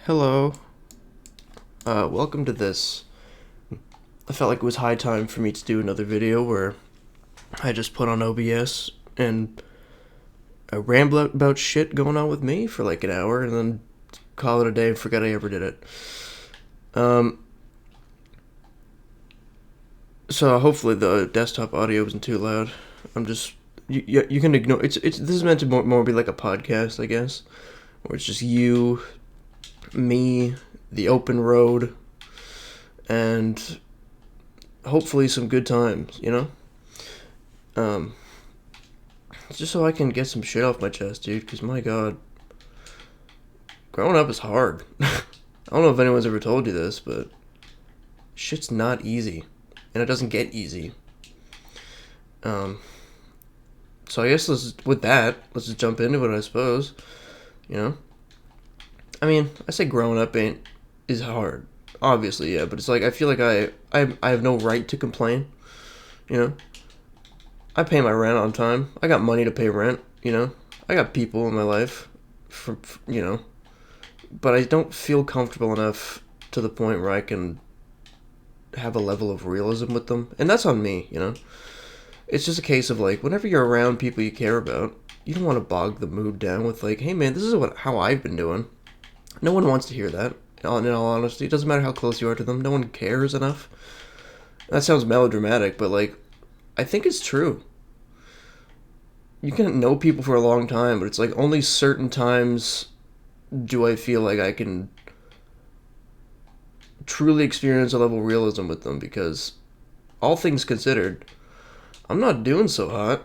Hello. Welcome to this. I felt like it was high time for me to do another video where I just put on OBS and I ramble about shit going on with me for like an hour and then call it a day and forget I ever did it. So hopefully the desktop audio isn't too loud. You can ignore it's this is meant to more be like a podcast, I guess, where it's just you, me, the open road, and hopefully some good times, you know? Just so I can get some shit off my chest, dude, because my god, growing up is hard. I don't know if anyone's ever told you this, but shit's not easy, and it doesn't get easy. So I guess let's just jump into it, I suppose, you know? I mean, I say growing up is hard. Obviously, yeah, but it's like I feel like I have no right to complain. You know, I pay my rent on time. I got money to pay rent. You know, I got people in my life, you know, but I don't feel comfortable enough to the point where I can have a level of realism with them, and that's on me. You know, it's just a case of like whenever you're around people you care about, you don't want to bog the mood down with like, hey man, this is how I've been doing. No one wants to hear that. In all honesty, it doesn't matter how close you are to them. No one cares enough. That sounds melodramatic, but like, I think it's true. You can know people for a long time, but it's like only certain times do I feel like I can truly experience a level of realism with them, because all things considered, I'm not doing so hot.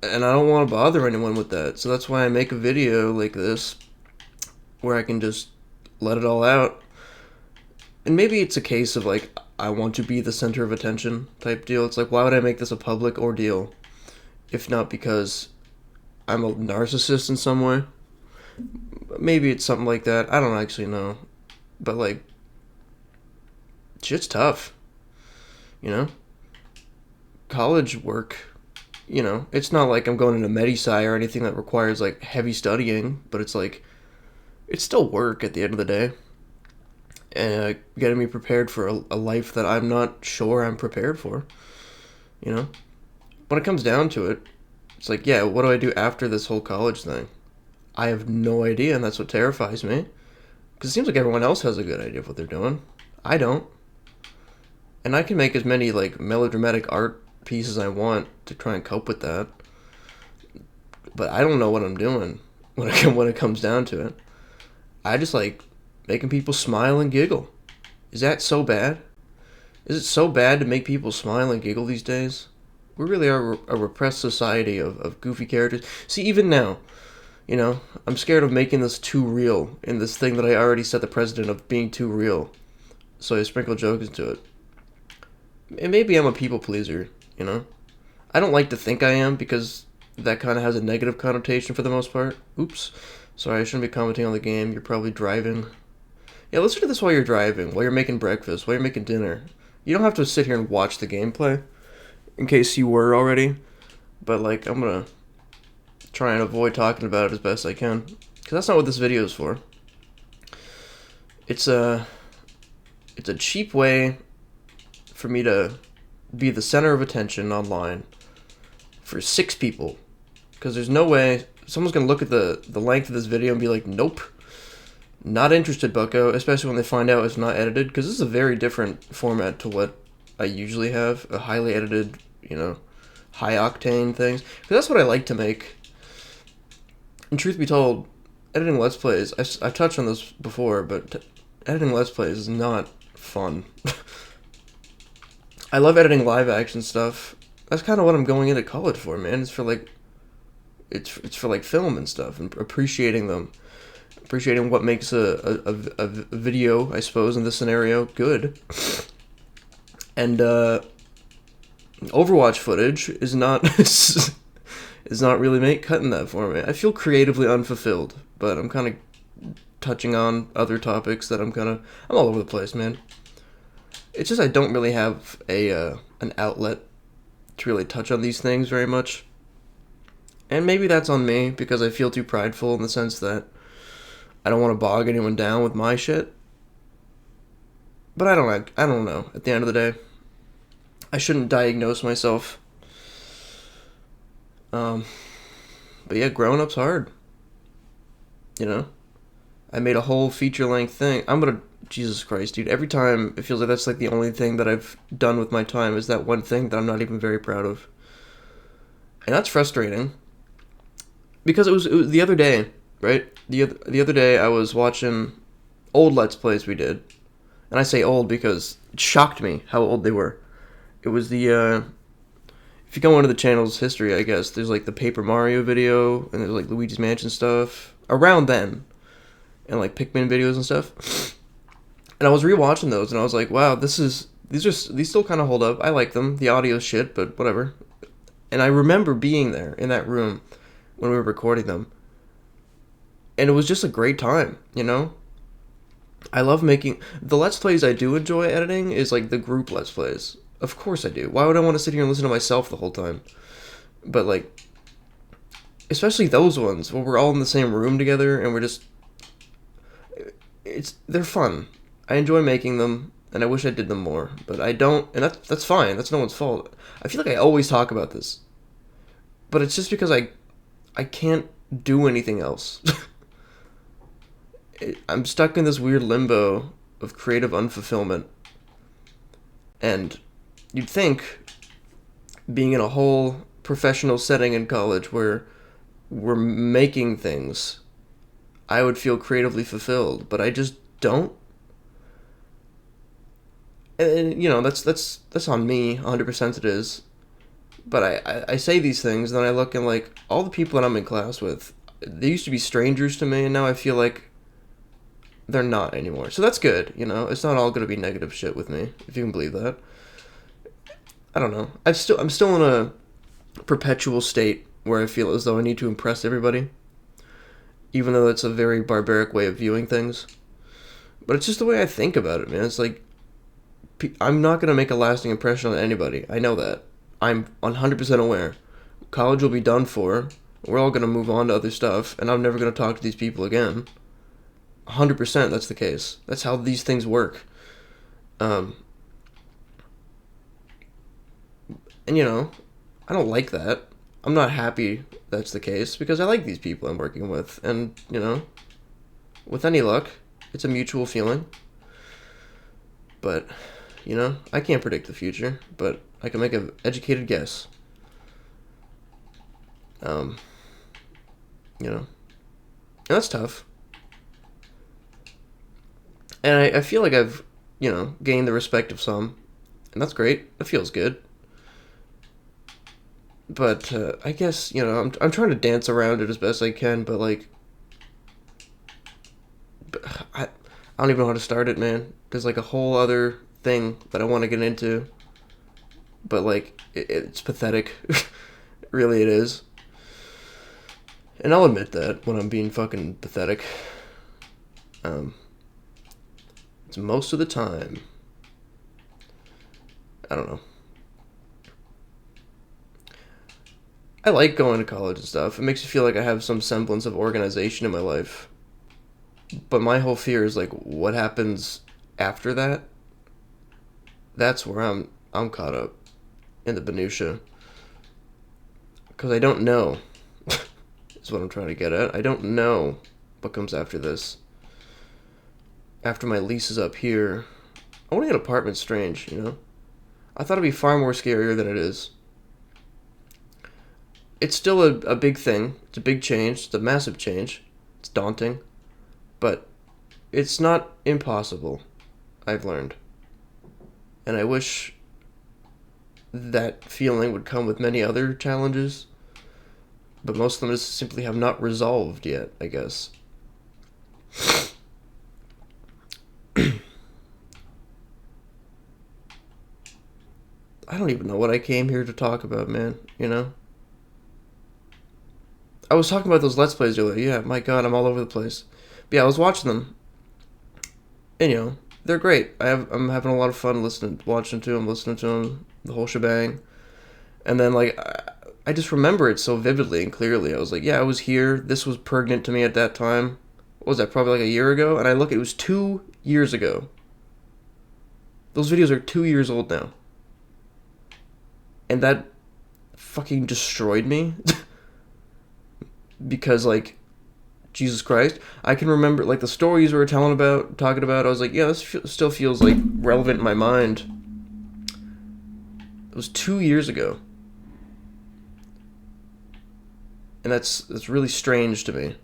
And I don't want to bother anyone with that. So that's why I make a video like this where I can just let it all out. And maybe it's a case of like, I want to be the center of attention type deal. It's like, why would I make this a public ordeal if not because I'm a narcissist in some way? Maybe it's something like that. I don't actually know. But like, shit's tough. You know? College work, you know, it's not like I'm going into Medi-Sci or anything that requires like heavy studying, but it's like, it's still work at the end of the day. And getting me prepared for a life that I'm not sure I'm prepared for. You know? When it comes down to it, it's like, yeah, what do I do after this whole college thing? I have no idea, and that's what terrifies me. Because it seems like everyone else has a good idea of what they're doing. I don't. And I can make as many, like, melodramatic art pieces I want to try and cope with that. But I don't know what I'm doing when it comes down to it. I just like making people smile and giggle. Is that so bad? Is it so bad to make people smile and giggle these days? We really are a repressed society of goofy characters. See, even now, you know, I'm scared of making this too real in this thing that I already set the precedent of being too real. So I sprinkle jokes into it. And maybe I'm a people pleaser, you know? I don't like to think I am because that kind of has a negative connotation for the most part. Oops. Sorry, I shouldn't be commenting on the game. You're probably driving. Yeah, listen to this while you're driving, while you're making breakfast, while you're making dinner. You don't have to sit here and watch the gameplay, in case you were already. But, like, I'm gonna try and avoid talking about it as best I can. Because that's not what this video is for. It's a cheap way for me to be the center of attention online for 6 people. Because there's no way someone's going to look at the length of this video and be like, nope, not interested, bucko, especially when they find out it's not edited, because this is a very different format to what I usually have, a highly edited, you know, high-octane things, because that's what I like to make. And truth be told, editing Let's Plays, I've touched on this before, but editing Let's Plays is not fun. I love editing live-action stuff. That's kind of what I'm going into college for, man. It's for, like, it's for like film and stuff, and appreciating them, appreciating what makes a video, I suppose, in this scenario good. And Overwatch footage is not is not really cutting that for me. I feel creatively unfulfilled, but I'm kind of touching on other topics that I'm all over the place, man. It's just I don't really have an outlet to really touch on these things very much. And maybe that's on me, because I feel too prideful in the sense that I don't want to bog anyone down with my shit. But I don't know. At the end of the day, I shouldn't diagnose myself. Um, but yeah, growing up's hard. You know, I made a whole feature length thing. Jesus Christ, dude. Every time it feels like that's like the only thing that I've done with my time is that one thing that I'm not even very proud of, and that's frustrating. Because it was the other day, right? The other day I was watching old Let's Plays we did, and I say old because it shocked me how old they were. It was if you go into the channel's history, I guess there's like the Paper Mario video, and there's like Luigi's Mansion stuff around then, and like Pikmin videos and stuff. And I was rewatching those, and I was like, wow, these still kind of hold up. I like them. The audio's shit, but whatever. And I remember being there in that room when we were recording them, and it was just a great time, you know. I love making the Let's Plays. I do enjoy editing is like the group Let's Plays. Of course I do. Why would I want to sit here and listen to myself the whole time? But like, especially those ones where we're all in the same room together and they're fun. I enjoy making them, and I wish I did them more, but I don't, and that's fine. That's no one's fault. I feel like I always talk about this, but it's just because I can't do anything else. I'm stuck in this weird limbo of creative unfulfillment, and you'd think being in a whole professional setting in college where we're making things, I would feel creatively fulfilled, but I just don't. And you know, that's on me, 100% it is. But I say these things, and then I look and like all the people that I'm in class with, they used to be strangers to me, and now I feel like they're not anymore. So that's good, you know. It's not all gonna be negative shit with me, if you can believe that. I don't know. I'm still in a perpetual state where I feel as though I need to impress everybody, even though that's a very barbaric way of viewing things. But it's just the way I think about it, man. It's like I'm not gonna make a lasting impression on anybody. I know that. I'm 100% aware. College will be done for. We're all gonna move on to other stuff, and I'm never gonna talk to these people again. 100% that's the case. That's how these things work. And you know, I don't like that. I'm not happy that's the case because I like these people I'm working with, and you know, with any luck, it's a mutual feeling. But you know, I can't predict the future, but I can make an educated guess. You know, and that's tough. And I feel like I've, you know, gained the respect of some, and that's great. It feels good. But I guess, you know, I'm trying to dance around it as best I can, but like, I don't even know how to start it, man. There's like a whole other thing that I want to get into, but like, it's pathetic. Really, it is. And I'll admit that when I'm being fucking pathetic. It's most of the time. I don't know. I like going to college and stuff. It makes me feel like I have some semblance of organization in my life. But my whole fear is like, what happens after that? That's where I'm caught up in the minutia. Because I don't know. Is what I'm trying to get at. I don't know what comes after this. After my lease is up here, owning an apartment's strange, you know? I thought it'd be far more scarier than it is. It's still a big thing. It's a big change. It's a massive change. It's daunting. But it's not impossible, I've learned. And I wish that feeling would come with many other challenges. But most of them just simply have not resolved yet, I guess. I don't even know what I came here to talk about, man, you know? I was talking about those Let's Plays earlier. Yeah, my god, I'm all over the place. But yeah, I was watching them. And, you know, they're great. I'm having a lot of fun watching to them, listening to them, the whole shebang. And then, like, I just remember it so vividly and clearly. I was like, yeah, I was here. This was pregnant to me at that time. what was that, probably like a year ago? And I look, it was 2 years ago. Those videos are 2 years old now. And that fucking destroyed me. Because, like, Jesus Christ, I can remember, like, the stories we were talking about, I was like, yeah, this still feels, like, relevant in my mind. It was 2 years ago. And that's really strange to me.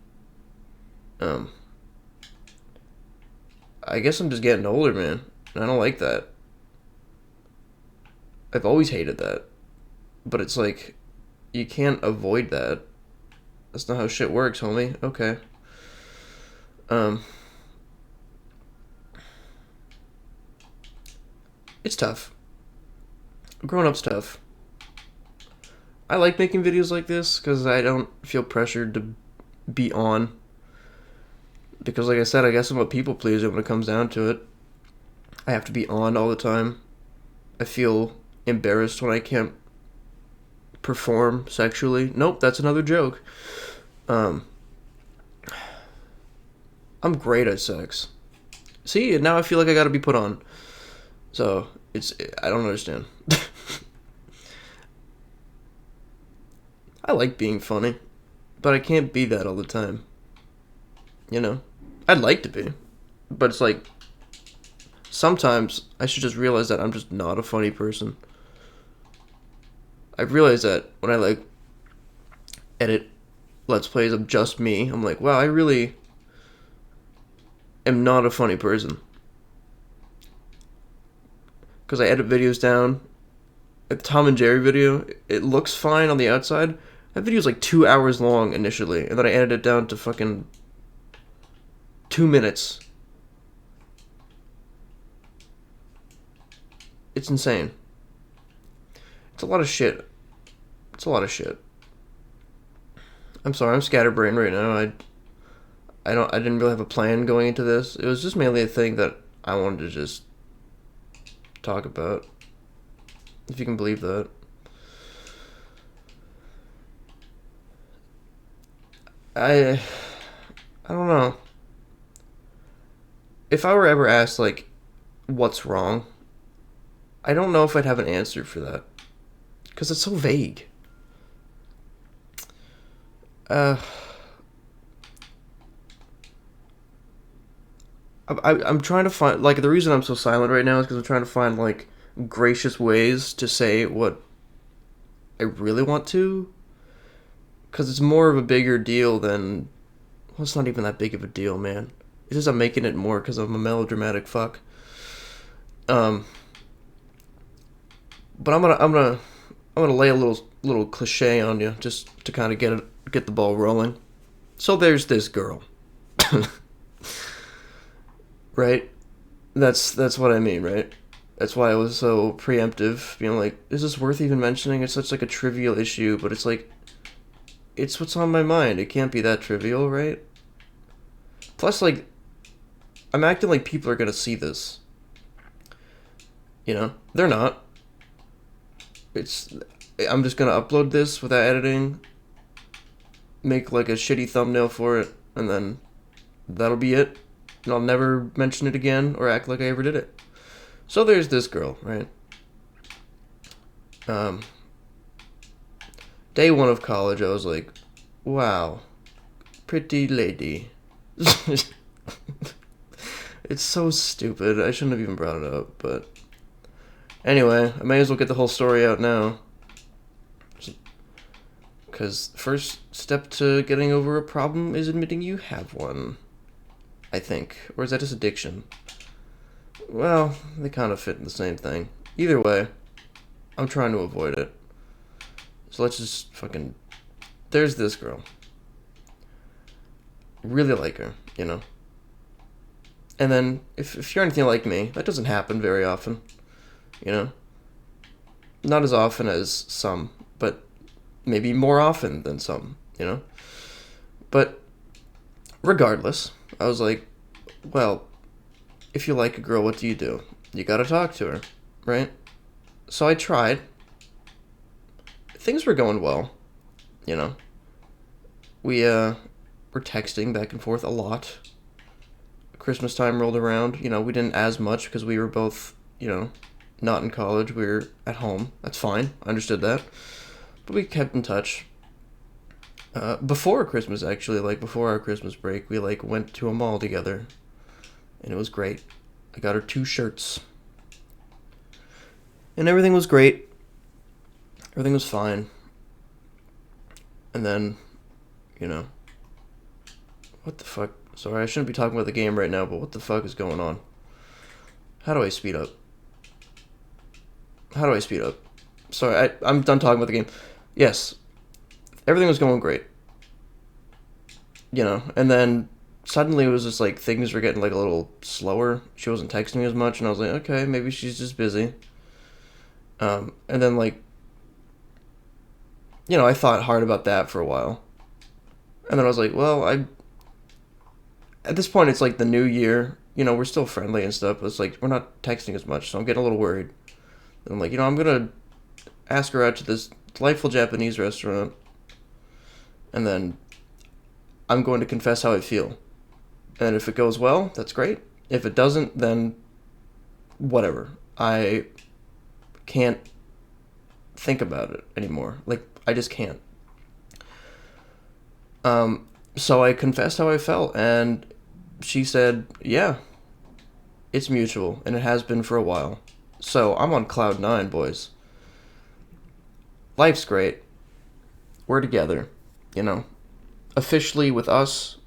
I guess I'm just getting older, man. And I don't like that. I've always hated that. But it's like, you can't avoid that. That's not how shit works, homie. Okay. It's tough. Growing up's tough. I like making videos like this because I don't feel pressured to be on. Because, like I said, I guess I'm a people pleaser when it comes down to it. I have to be on all the time. I feel embarrassed when I can't perform sexually. Nope, that's another joke. I'm great at sex. See, now I feel like I gotta be put on. So, I don't understand. I like being funny, but I can't be that all the time. You know? I'd like to be, but it's like, sometimes I should just realize that I'm just not a funny person. I've realized that when I, like, edit Let's Plays of just me, I'm like, wow, I really am not a funny person. Because I edit videos down. Like the Tom and Jerry video, it looks fine on the outside. That video's like 2 hours long initially, and then I edited it down to fucking 2 minutes. It's insane. It's a lot of shit. It's a lot of shit. I'm sorry, I'm scatterbrained right now. I didn't really have a plan going into this. It was just mainly a thing that I wanted to just talk about. If you can believe that. I don't know. If I were ever asked, like, what's wrong, I don't know if I'd have an answer for that. Because it's so vague. I'm trying to find, like, the reason I'm so silent right now is because I'm trying to find, like, gracious ways to say what I really want to. Because it's more of a bigger deal than, well, it's not even that big of a deal, man. It's just I'm making it more because I'm a melodramatic fuck. But I'm gonna lay a little cliche on you just to kind of get the ball rolling. So there's this girl. Right? That's what I mean, right? That's why I was so preemptive, being like, is this worth even mentioning? It's such like a trivial issue, but it's like, it's what's on my mind. It can't be that trivial, right? Plus, like, I'm acting like people are gonna see this. You know? They're not. I'm just gonna upload this without editing, make like a shitty thumbnail for it, and then that'll be it. And I'll never mention it again or act like I ever did it. So there's this girl, right? Day one of college, I was like, wow, pretty lady. It's so stupid. I shouldn't have even brought it up, but anyway, I may as well get the whole story out now. Because the first step to getting over a problem is admitting you have one. I think. Or is that just addiction? Well, they kind of fit in the same thing. Either way, I'm trying to avoid it. So let's just fucking... There's this girl. Really like her, you know? And then, if you're anything like me, that doesn't happen very often. You know? Not as often as some, but maybe more often than some, you know? But regardless, I was like, well, if you like a girl, what do? You gotta talk to her, right? So I tried. Things were going well, you know? We were texting back and forth a lot. Christmas time rolled around, we didn't as much because we were both, not in college. We were at home. That's fine. I understood that. But we kept in touch. Before Christmas, actually, like before our Christmas break, we like went to a mall together, and it was great. I got her 2 shirts, and everything was great. Everything was fine. And then, what the fuck? Sorry, I shouldn't be talking about the game right now, but what the fuck is going on? How do I speed up? How do I speed up? Sorry, I'm done talking about the game. Yes, everything was going great. And then suddenly it was just like things were getting like a little slower. She wasn't texting me as much, and I was like, okay, maybe she's just busy. And then like, I thought hard about that for a while. And then I was like, well, at this point, it's like the new year. We're still friendly and stuff, but it's like we're not texting as much, so I'm getting a little worried. And I'm like, I'm going to ask her out to this delightful Japanese restaurant, and then I'm going to confess how I feel. And if it goes well, that's great. If it doesn't, then whatever. I can't think about it anymore. Like, I just can't. So I confessed how I felt, and she said, yeah, it's mutual, and it has been for a while. So I'm on cloud 9, boys. Life's great. We're together, officially with us,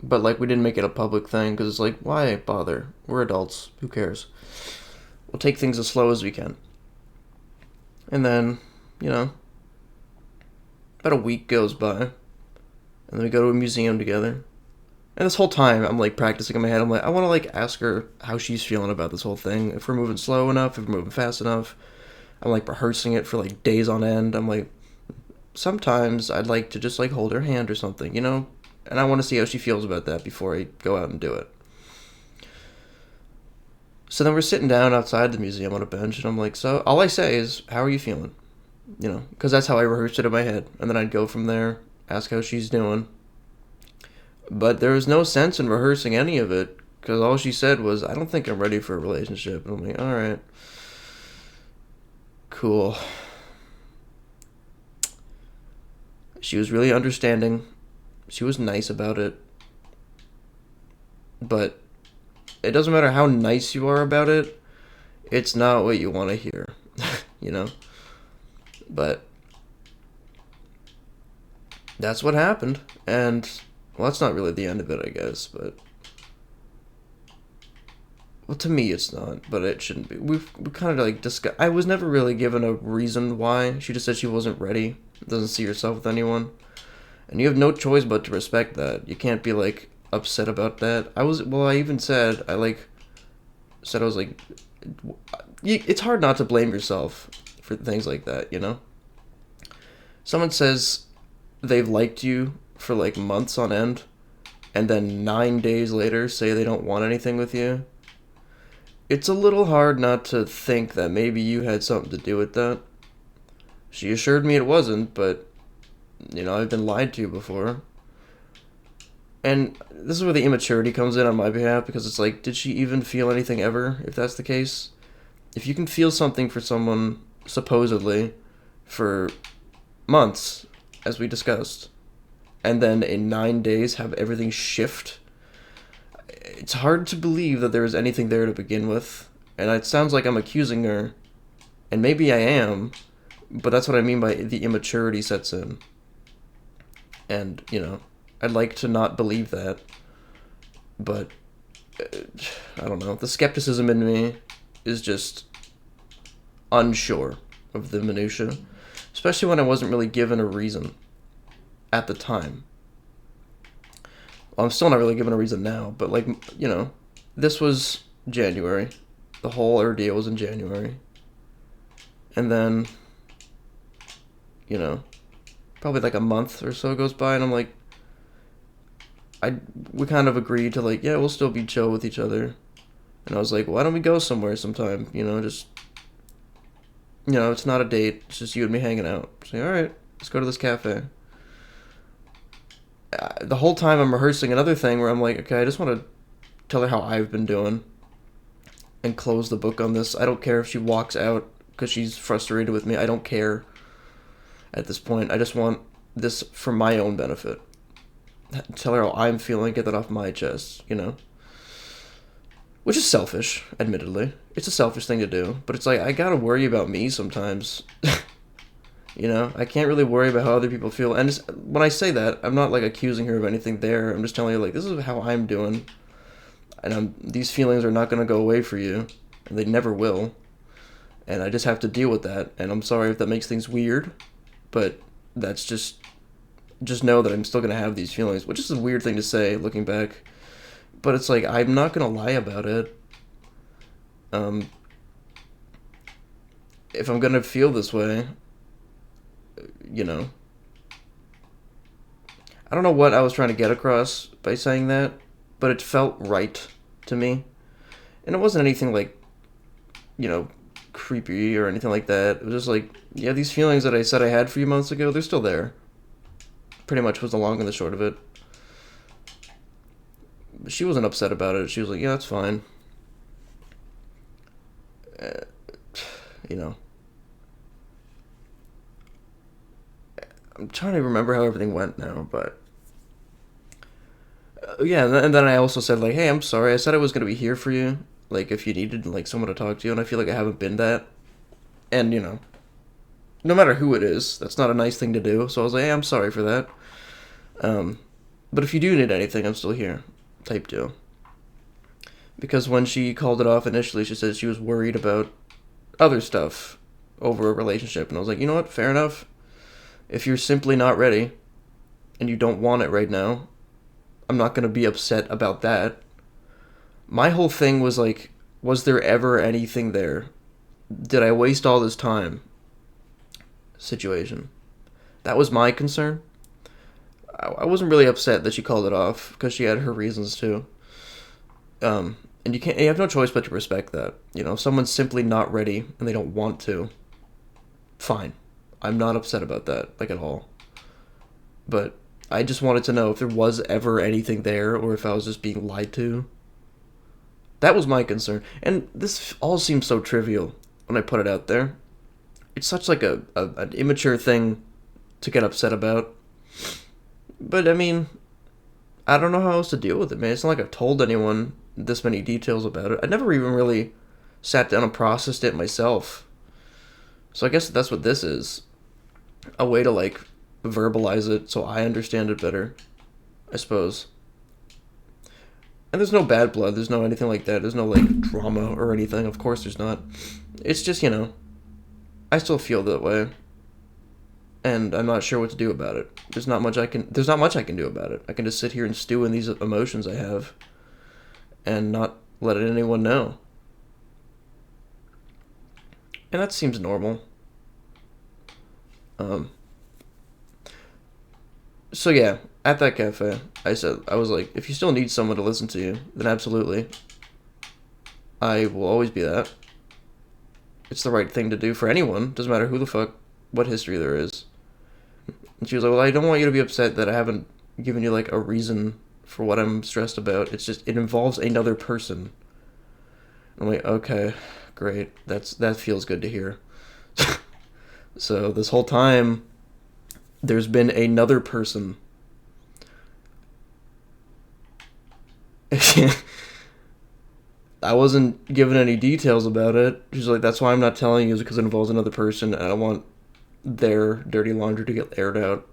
but like we didn't make it a public thing because it's like, why bother? We're adults. Who cares? We'll take things as slow as we can. And then, about a week goes by, and then we go to a museum together. And this whole time, I'm like practicing in my head. I'm like, I want to like ask her how she's feeling about this whole thing. If we're moving slow enough, if we're moving fast enough. I'm like rehearsing it for like days on end. I'm like, sometimes I'd like to just like hold her hand or something, and I want to see how she feels about that before I go out and do it. So then we're sitting down outside the museum on a bench, and I'm like, so all I say is, how are you feeling? Because that's how I rehearsed it in my head. And then I'd go from there, ask how she's doing. But there was no sense in rehearsing any of it, because all she said was, I don't think I'm ready for a relationship. And I'm like, all right. Cool. She was really understanding. She was nice about it. But it doesn't matter how nice you are about it, it's not what you want to hear, But that's what happened, and well, that's not really the end of it, I guess, but well, to me it's not, but it shouldn't be. We kind of like discuss. I was never really given a reason why. She just said she wasn't ready, doesn't see herself with anyone, and you have no choice but to respect that. You can't be like upset about that. I even said I was like, it's hard not to blame yourself for things like that, Someone says they've liked you for like months on end, and then 9 days later say they don't want anything with you. It's a little hard not to think that maybe you had something to do with that. She assured me it wasn't, but, I've been lied to before. And this is where the immaturity comes in on my behalf, because it's like, did she even feel anything ever, if that's the case? If you can feel something for someone, supposedly, for months, as we discussed, and then in 9 days have everything shift, it's hard to believe that there was anything there to begin with. And it sounds like I'm accusing her, and maybe I am, but that's what I mean by the immaturity sets in. And, I'd like to not believe that, but I don't know. The skepticism in me is just unsure of the minutia, especially when I wasn't really given a reason at the time. Well, I'm still not really given a reason now, but like, this was January. The whole ordeal was in January. And then, probably like a month or so goes by, and I'm like, we kind of agreed to like, yeah, we'll still be chill with each other. And I was like, why don't we go somewhere sometime? Just, it's not a date. It's just you and me hanging out. So, all right, let's go to this cafe. The whole time I'm rehearsing another thing where I'm like, okay, I just want to tell her how I've been doing, and close the book on this. I don't care if she walks out because she's frustrated with me. I don't care at this point. I just want this for my own benefit. Tell her how I'm feeling, get that off my chest, you know? Which is selfish, admittedly. It's a selfish thing to do, but it's like, I gotta worry about me sometimes. You know? I can't really worry about how other people feel. And when I say that, I'm not, like, accusing her of anything there. I'm just telling her, like, this is how I'm doing. And these feelings are not gonna go away for you. And they never will. And I just have to deal with that. And I'm sorry if that makes things weird, but that's just know that I'm still gonna have these feelings, which is a weird thing to say looking back. But it's like, I'm not gonna lie about it. If I'm gonna feel this way, you know, I don't know what I was trying to get across by saying that, but it felt right to me. And it wasn't anything like, you know, creepy or anything like that. It was just like, yeah, these feelings that I said I had a few months ago, they're still there. Pretty much was the long and the short of it. She wasn't upset about it. She was like, yeah, that's fine. You know. I'm trying to remember how everything went now, but... yeah, and then I also said, like, hey, I'm sorry. I said I was going to be here for you. Like, if you needed, like, someone to talk to, and I feel like I haven't been that. And, you know, no matter who it is, that's not a nice thing to do. So I was like, hey, I'm sorry for that. But if you do need anything, I'm still here. Type deal. Because when she called it off initially, she said she was worried about other stuff over a relationship. And I was like, you know what? Fair enough. If you're simply not ready and you don't want it right now, I'm not going to be upset about that. My whole thing was like, was there ever anything there? Did I waste all this time? Situation. That was my concern. I wasn't really upset that she called it off because she had her reasons too. And you have no choice but to respect that. You know, if someone's simply not ready and they don't want to, fine. I'm not upset about that, like, at all. But I just wanted to know if there was ever anything there or if I was just being lied to. That was my concern. And this all seems so trivial when I put it out there. It's such like an immature thing to get upset about. But, I mean, I don't know how else to deal with it, man. It's not like I've told anyone this many details about it. I never even really sat down and processed it myself. So I guess that's what this is. A way to, like, verbalize it so I understand it better, I suppose. And there's no bad blood. There's no anything like that. There's no, like, drama or anything. Of course there's not. It's just, you know, I still feel that way. And I'm not sure what to do about it. There's not much I can do about it. I can just sit here and stew in these emotions I have and not let anyone know. And that seems normal. So yeah, at that cafe, I was like, if you still need someone to listen to you, then absolutely. I will always be that. It's the right thing to do for anyone. Doesn't matter who the fuck, what history there is. And she was like, well, I don't want you to be upset that I haven't given you, like, a reason for what I'm stressed about. It's just, it involves another person. I'm like, okay, great. That feels good to hear. So this whole time, there's been another person. I wasn't given any details about it. She's like, that's why I'm not telling you, is because it involves another person, and I don't want their dirty laundry to get aired out,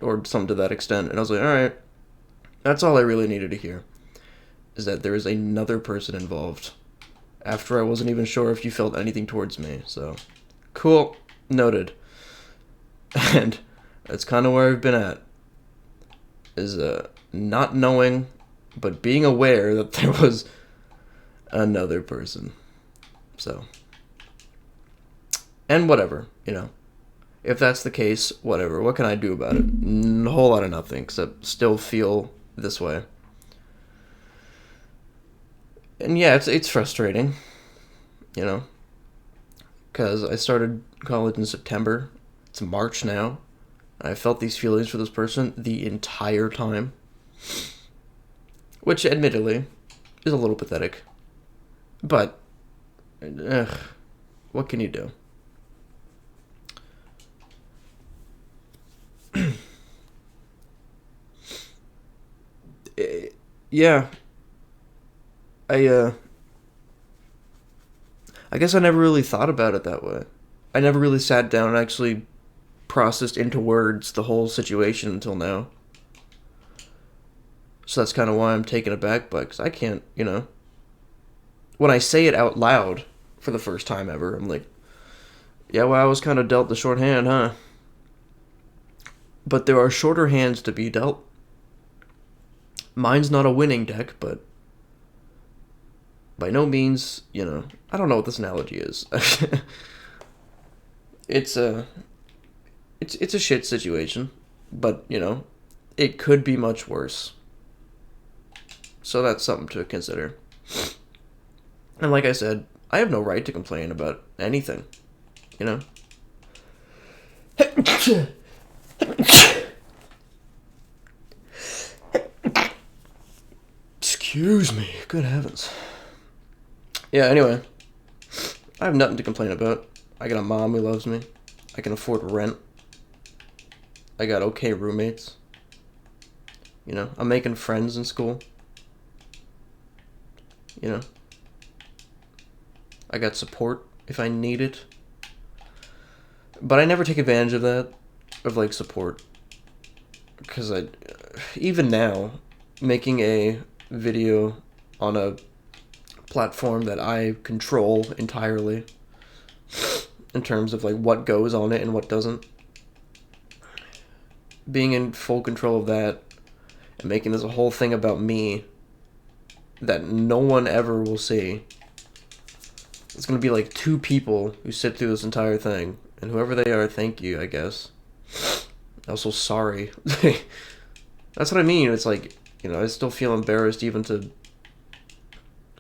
or something to that extent. And I was like, alright, that's all I really needed to hear, is that there is another person involved, after I wasn't even sure if you felt anything towards me. So, cool, noted. And that's kind of where I've been at, is not knowing, but being aware that there was another person. So, and whatever, you know. If that's the case, whatever. What can I do about it? A whole lot of nothing, except still feel this way. And yeah, it's frustrating, you know, because I started college in September. It's March now. I felt these feelings for this person the entire time, which admittedly is a little pathetic. But, what can you do? Yeah, I I guess I never really thought about it that way. I never really sat down and actually processed into words the whole situation until now. So that's kind of why I'm taken aback by it, because I can't, when I say it out loud for the first time ever, I'm like, yeah, well, I was kind of dealt the short hand, huh? But there are shorter hands to be dealt. Mine's not a winning deck, but by no means, I don't know what this analogy is. it's a it's a shit situation, but it could be much worse. So that's something to consider. And like I said, I have no right to complain about anything, you know. Excuse me. Good heavens. Yeah, anyway. I have nothing to complain about. I got a mom who loves me. I can afford rent. I got okay roommates. I'm making friends in school. I got support if I need it. But I never take advantage of that, of support. Because even now, making a video on a platform that I control entirely, in terms of what goes on it and what doesn't, being in full control of that, and making this a whole thing about me that no one ever will see. It's going to be 2 people who sit through this entire thing, and whoever they are, thank you, I guess. Also, sorry. That's what I mean. It's I still feel embarrassed even to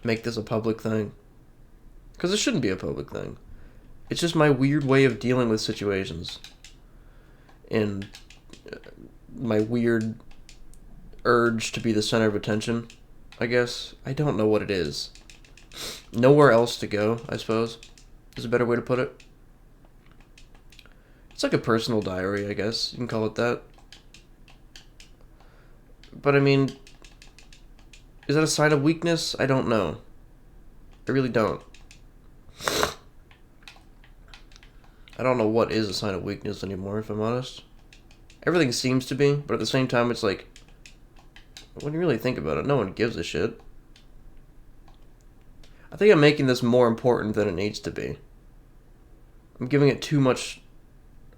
make this a public thing. Because it shouldn't be a public thing. It's just my weird way of dealing with situations. And my weird urge to be the center of attention, I guess. I don't know what it is. Nowhere else to go, I suppose, is a better way to put it. It's like a personal diary, I guess. You can call it that. But I mean, is that a sign of weakness? I don't know. I really don't. I don't know what is a sign of weakness anymore, if I'm honest. Everything seems to be, but at the same time, it's when you really think about it, no one gives a shit. I think I'm making this more important than it needs to be. I'm giving it too much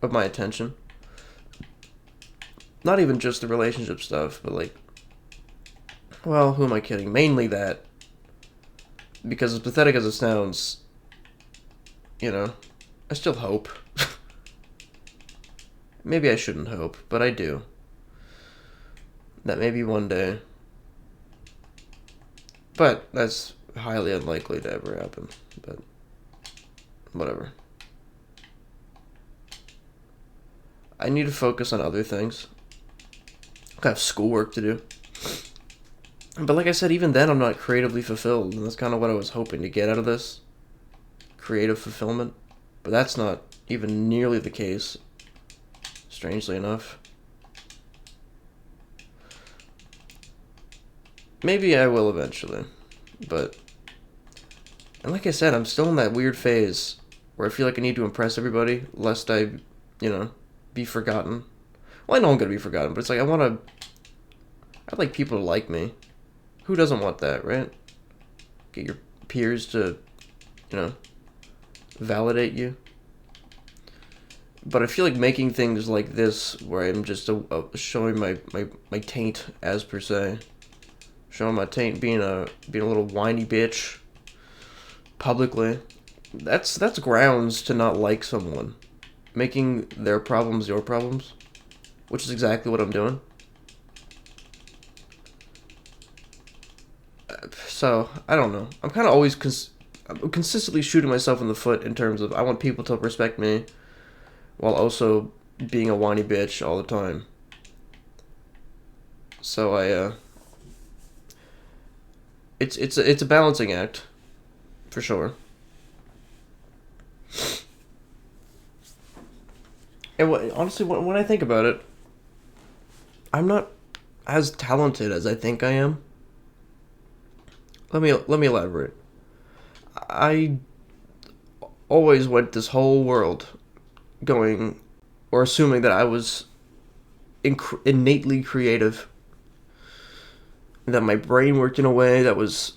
of my attention. Not even just the relationship stuff, but well, who am I kidding? Mainly that. Because as pathetic as it sounds, I still hope. Maybe I shouldn't hope, but I do. That maybe one day. But that's highly unlikely to ever happen. But whatever. I need to focus on other things. I have schoolwork to do. But like I said, even then I'm not creatively fulfilled, and that's kind of what I was hoping to get out of this. Creative fulfillment. But that's not even nearly the case, strangely enough. Maybe I will eventually, but... And like I said, I'm still in that weird phase where I feel like I need to impress everybody, lest I, be forgotten. Well, I know I'm going to be forgotten, but it's I'd like people to like me. Who doesn't want that, right? Get your peers to, validate you. But I feel like making things like this, where I'm just showing my taint, as per se. Showing my taint, being a little whiny bitch publicly. That's grounds to not like someone. Making their problems your problems, which is exactly what I'm doing. So, I don't know. I'm kind of always I'm consistently shooting myself in the foot in terms of I want people to respect me while also being a whiny bitch all the time. So It's a balancing act, for sure. And honestly, when I think about it, I'm not as talented as I think I am. Let me elaborate. I always went this whole world going or assuming that I was innately creative, that my brain worked in a way that was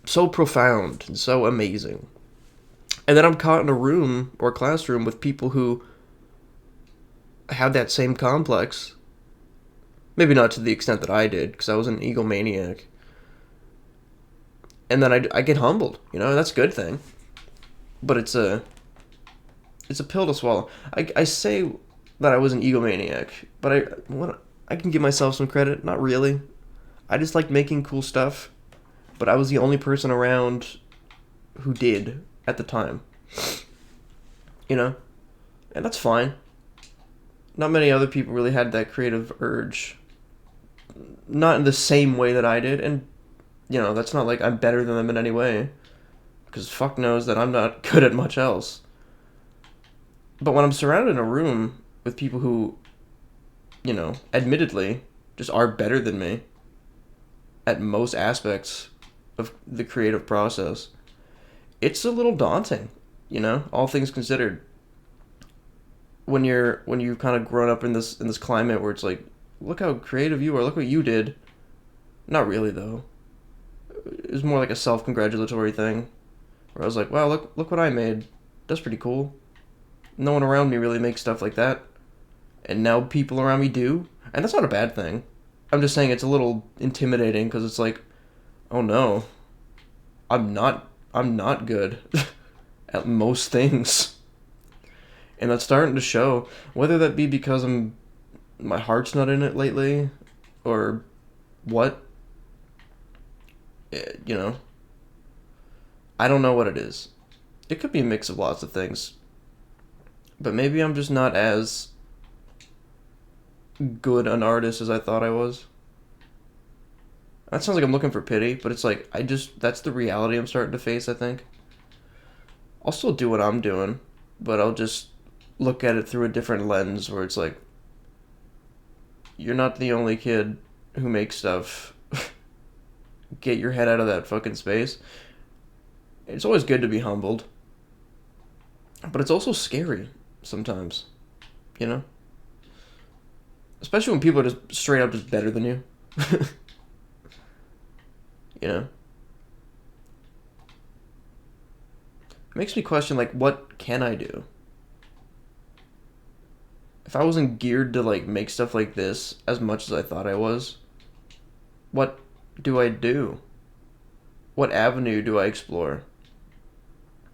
so profound and so amazing. And then I'm caught in a room or classroom with people who have that same complex. Maybe not to the extent that I did, because I was an egomaniac. And then I get humbled, that's a good thing. But it's a pill to swallow. I say that I was an egomaniac, but I can give myself some credit. Not really. I just liked making cool stuff, but I was the only person around who did at the time. And that's fine. Not many other people really had that creative urge. Not in the same way that I did, and that's not like I'm better than them in any way, because fuck knows that I'm not good at much else. But when I'm surrounded in a room with people who, admittedly, just are better than me at most aspects of the creative process, it's a little daunting, all things considered. When you've kind of grown up in this climate where it's like, look how creative you are, look what you did. Not really though. It was more like a self-congratulatory thing, where I was like, wow, look what I made. That's pretty cool. No one around me really makes stuff like that, and now people around me do, and that's not a bad thing. I'm just saying it's a little intimidating, because it's like, oh no, I'm not good at most things, and that's starting to show. Whether that be because my heart's not in it lately, or what, I don't know what it is. It could be a mix of lots of things. But maybe I'm just not as good an artist as I thought I was. That sounds like I'm looking for pity, but it's like, that's the reality I'm starting to face, I think. I'll still do what I'm doing, but I'll just look at it through a different lens where it's like, you're not the only kid who makes stuff. Get your head out of that fucking space. It's always good to be humbled, but it's also scary sometimes, especially when people are just straight up just better than you. It makes me question, like, what can I do? If I wasn't geared to, like, make stuff like this as much as I thought I was, what do I do? What avenue do I explore?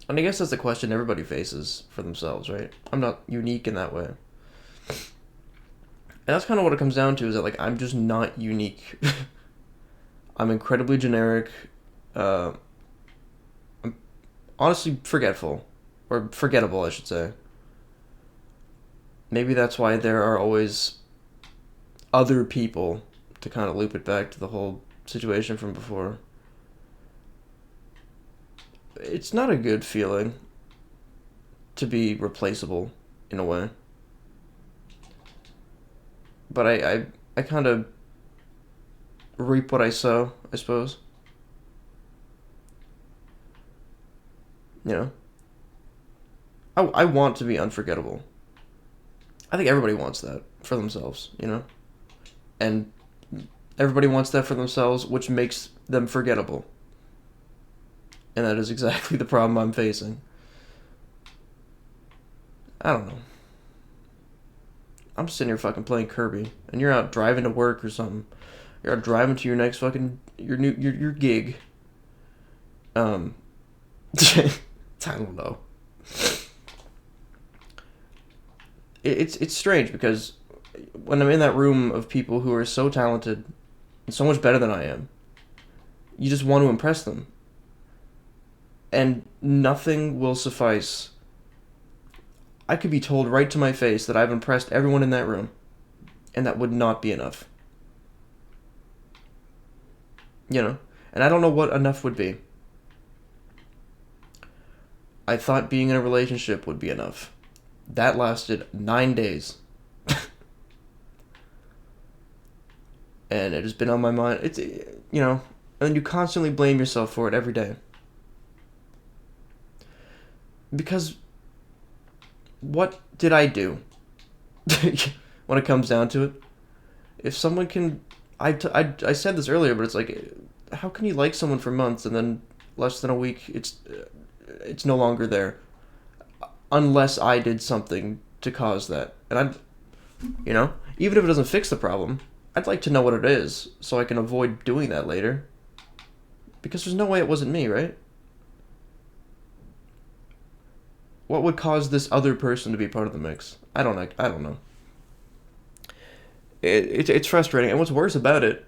And I guess that's the question everybody faces for themselves, right? I'm not unique in that way. And that's kind of what it comes down to, is that, like, I'm just not unique. I'm incredibly generic. I'm honestly forgetful. Or forgettable, I should say. Maybe that's why there are always other people to kind of loop it back to the whole situation from before. It's not a good feeling to be replaceable in a way. But I kind of reap what I sow, I suppose. I want to be unforgettable. I think everybody wants that for themselves, And everybody wants that for themselves, which makes them forgettable. And that is exactly the problem I'm facing. I don't know. I'm sitting here fucking playing Kirby, and you're out driving to work or something. You're out driving to your next fucking your gig. I don't know. It's strange, because when I'm in that room of people who are so talented and so much better than I am, you just want to impress them. And nothing will suffice. I could be told right to my face that I've impressed everyone in that room, and that would not be enough. And And I don't know what enough would be. I thought being in a relationship would be enough. That lasted 9 days. And it has been on my mind. It's, and you constantly blame yourself for it every day. Because what did I do? When it comes down to it, if someone can, I said this earlier, but it's like, how can you like someone for months and then less than a week it's no longer there, unless I did something to cause that. And even if it doesn't fix the problem, I'd like to know what it is so I can avoid doing that later. Because there's no way it wasn't me, right? What would cause this other person to be part of the mix? I don't know. It's frustrating, and what's worse about it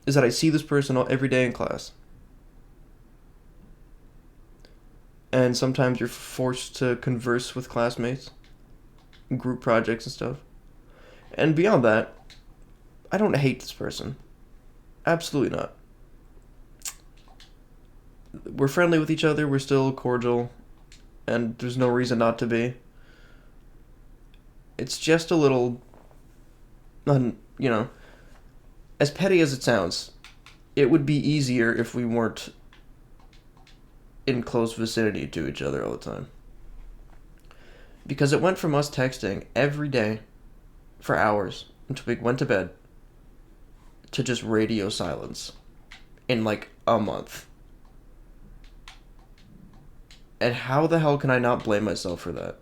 is that I see this person every day in class. And sometimes you're forced to converse with classmates, group projects and stuff. And beyond that, I don't hate this person. Absolutely not. We're friendly with each other, we're still cordial, and there's no reason not to be. It's just a little, as petty as it sounds, it would be easier if we weren't in close vicinity to each other all the time. Because it went from us texting every day for hours until we went to bed to just radio silence in like a month. And how the hell can I not blame myself for that?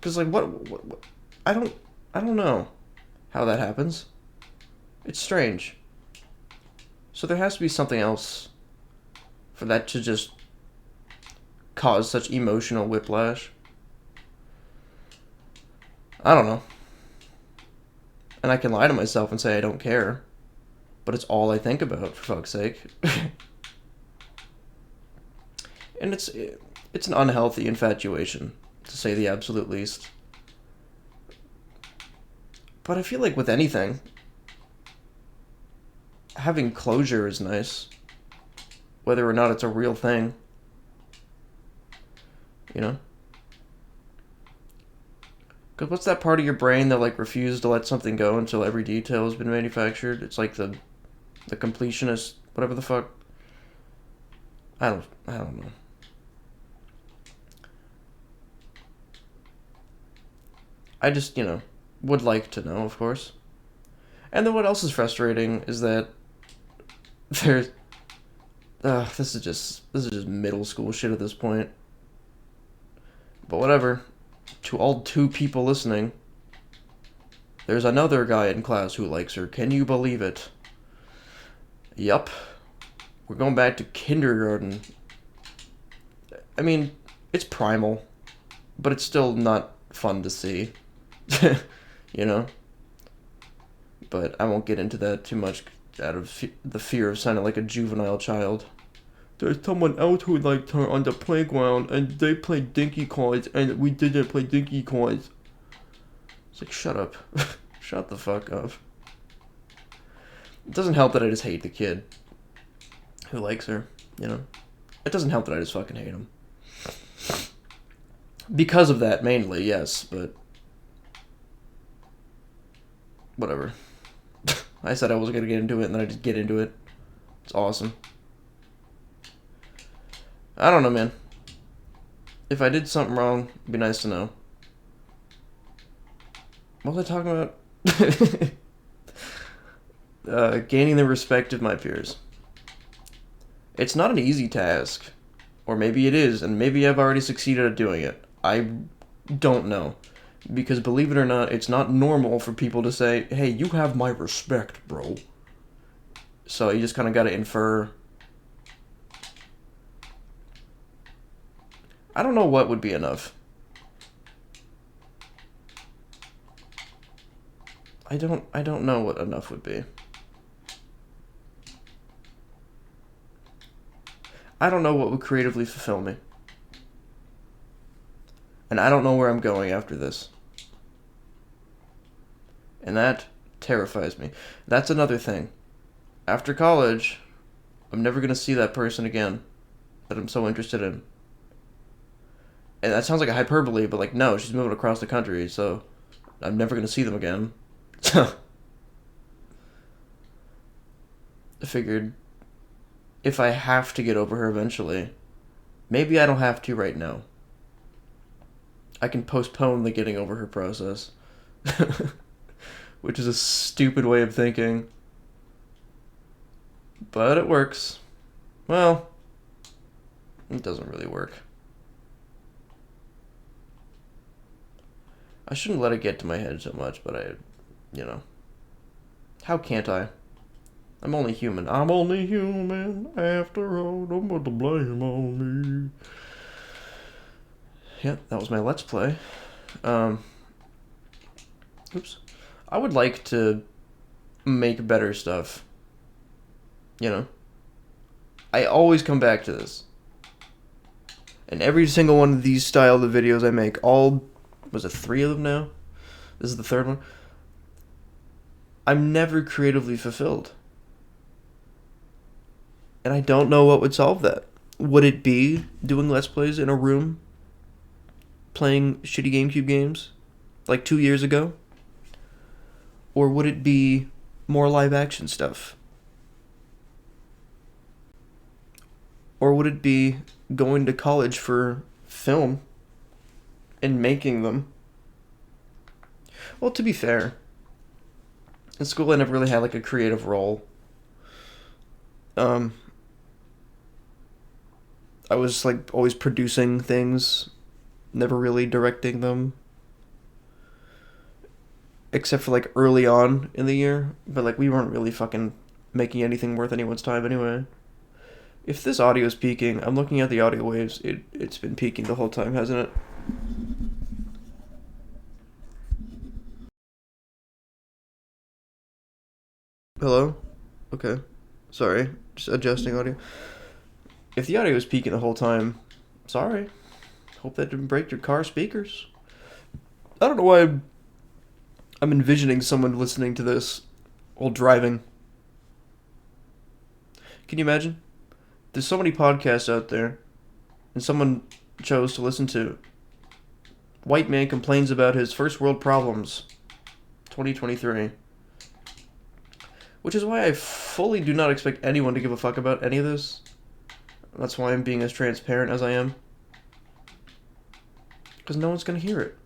Because like what I don't know how that happens. It's strange. So there has to be something else for that to just cause such emotional whiplash. I don't know. And I can lie to myself and say I don't care, but it's all I think about, for fuck's sake. And it's an unhealthy infatuation, to say the absolute least. But I feel like with anything, having closure is nice, whether or not it's a real thing. Because what's that part of your brain that like refuses to let something go until every detail has been manufactured? It's like the completionist, whatever the fuck. I don't know. I just, would like to know, of course. And then what else is frustrating is that there's this is just middle school shit at this point. But whatever. To all 2 people listening, there's another guy in class who likes her. Can you believe it? Yup. We're going back to kindergarten. I mean, it's primal, but it's still not fun to see. But I won't get into that too much out of the fear of sounding like a juvenile child. There's someone else who liked her on the playground, and they played dinky cards, and we didn't play dinky cards. It's like, shut up. Shut the fuck up. It doesn't help that I just hate the kid who likes her, It doesn't help that I just fucking hate him. Because of that, mainly, yes, but whatever. I said I wasn't going to get into it, and then I just get into it. It's awesome. I don't know, man. If I did something wrong, it'd be nice to know. What was I talking about? Gaining the respect of my peers. It's not an easy task. Or maybe it is, and maybe I've already succeeded at doing it. I don't know. Because believe it or not, it's not normal for people to say, hey, you have my respect, bro. So you just kind of got to infer. I don't know what would be enough. I don't know what enough would be. I don't know what would creatively fulfill me. And I don't know where I'm going after this. And that terrifies me. That's another thing. After college, I'm never going to see that person again that I'm so interested in. And that sounds like a hyperbole, but like, no, she's moving across the country, so I'm never going to see them again. So I figured if I have to get over her eventually, maybe I don't have to right now. I can postpone the getting over her process. Which is a stupid way of thinking. But it works. Well, it doesn't really work. I shouldn't let it get to my head so much, but how can't I? I'm only human. I'm only human after all. Don't put the blame on me. Yeah, that was my Let's Play. Oops. I would like to make better stuff. I always come back to this. And every single one of these style of videos I make, was it 3 of them now? This is the 3rd one. I'm never creatively fulfilled. And I don't know what would solve that. Would it be doing Let's Plays in a room? Playing shitty GameCube games? Like 2 years ago? Or would it be more live action stuff? Or would it be going to college for film and making them? Well, to be fair, in school I never really had like a creative role. I was like always producing things, never really directing them. Except for like early on in the year, but like we weren't really fucking making anything worth anyone's time anyway. If this audio is peaking, I'm looking at the audio waves. It's been peaking the whole time, hasn't it? Hello? Okay. Sorry. Just adjusting audio. If the audio is peaking the whole time, sorry. Hope that didn't break your car speakers. I don't know why I'm envisioning someone listening to this while driving. Can you imagine? There's so many podcasts out there, and someone chose to listen to White Man Complains About His First World Problems, 2023. Which is why I fully do not expect anyone to give a fuck about any of this. That's why I'm being as transparent as I am. Because no one's going to hear it.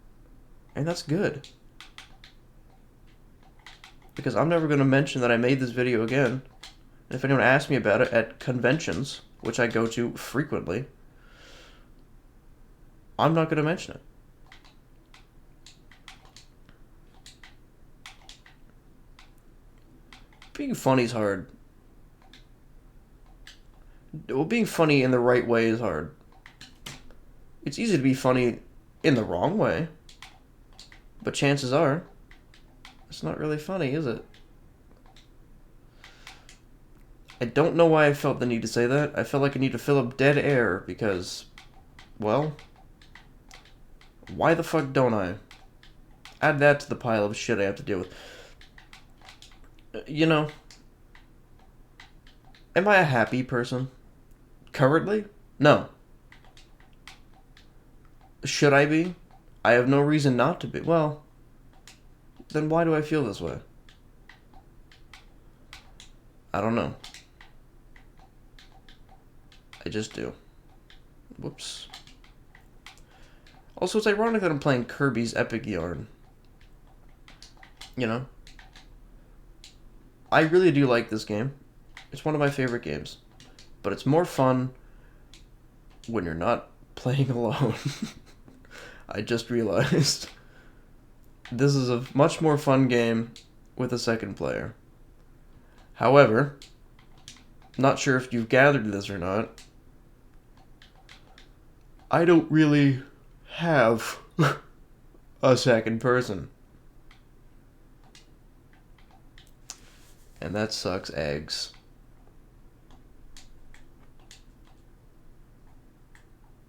And that's good. Because I'm never going to mention that I made this video again. And if anyone asks me about it at conventions, which I go to frequently, I'm not going to mention it. Being funny is hard. Well, being funny in the right way is hard. It's easy to be funny in the wrong way. But chances are, it's not really funny, is it? I don't know why I felt the need to say that. I felt like I need to fill up dead air because, well, why the fuck don't I? Add that to the pile of shit I have to deal with. Am I a happy person? Currently? No. Should I be? I have no reason not to be. Well, then why do I feel this way? I don't know. I just do. Whoops. Also, it's ironic that I'm playing Kirby's Epic Yarn. I really do like this game. It's one of my favorite games. But it's more fun when you're not playing alone. I just realized. This is a much more fun game with a second player. However, not sure if you've gathered this or not, I don't really have a second person. And that sucks eggs.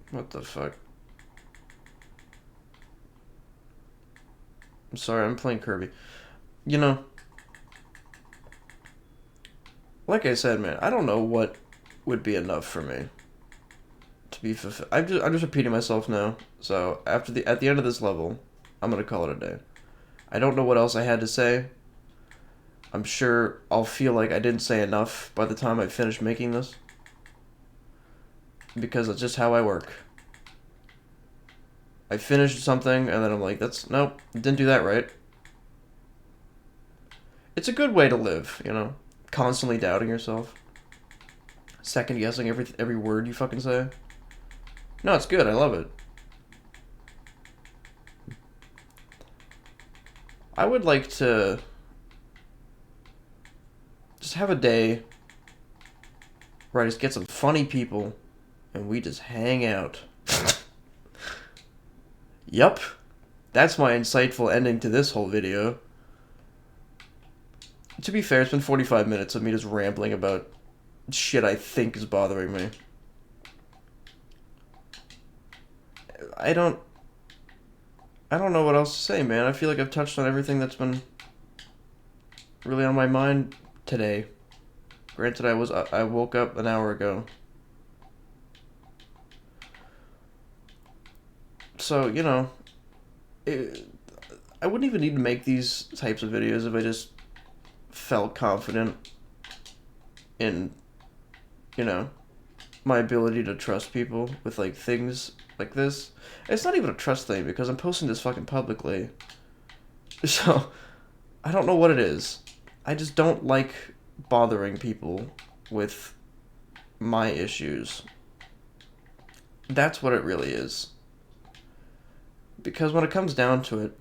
What the fuck? I'm sorry, I'm playing Kirby. like I said, man, I don't know what would be enough for me to be fulfilled. I'm just repeating myself now. So at the end of this level, I'm gonna call it a day. I don't know what else I had to say. I'm sure I'll feel like I didn't say enough by the time I finish making this, because it's just how I work. I finished something and then I'm like, nope, didn't do that right. It's a good way to live, you know? Constantly doubting yourself. Second guessing every word you fucking say. No, it's good. I love it. I would like to just have a day where I just get some funny people and we just hang out. Yup. That's my insightful ending to this whole video. To be fair, it's been 45 minutes of me just rambling about shit I think is bothering me. I don't know what else to say, man. I feel like I've touched on everything that's been really on my mind today. Granted, I woke up an hour ago. So, you know, I wouldn't even need to make these types of videos if I just felt confident in, you know, my ability to trust people with, like, things like this. It's not even a trust thing, because I'm posting this fucking publicly. So, I don't know what it is. I just don't like bothering people with my issues. That's what it really is. Because when it comes down to it,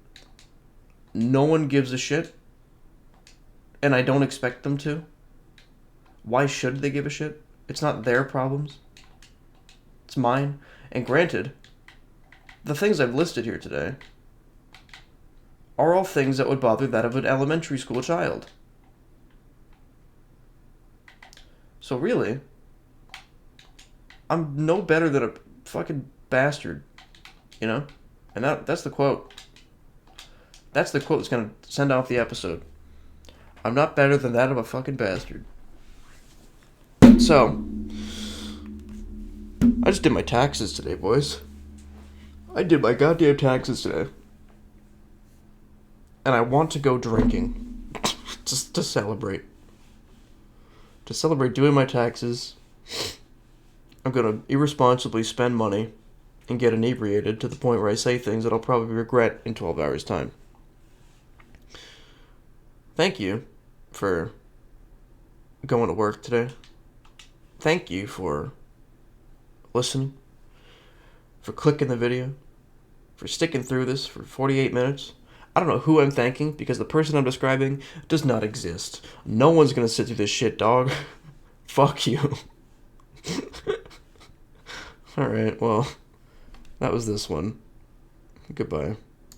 no one gives a shit, and I don't expect them to. Why should they give a shit? It's not their problems. It's mine. And granted, the things I've listed here today are all things that would bother that of an elementary school child. So really, I'm no better than a fucking bastard, you know? And that's the quote. That's the quote that's gonna send off the episode. I'm not better than that of a fucking bastard. So, I just did my taxes today, boys. I did my goddamn taxes today. And I want to go drinking. Just to celebrate. To celebrate doing my taxes. I'm gonna irresponsibly spend money and get inebriated to the point where I say things that I'll probably regret in 12 hours' time. Thank you for going to work today. Thank you for listening, for clicking the video, for sticking through this for 48 minutes. I don't know who I'm thanking, because the person I'm describing does not exist. No one's gonna sit through this shit, dog. Fuck you. Alright, well, that was this one. Goodbye.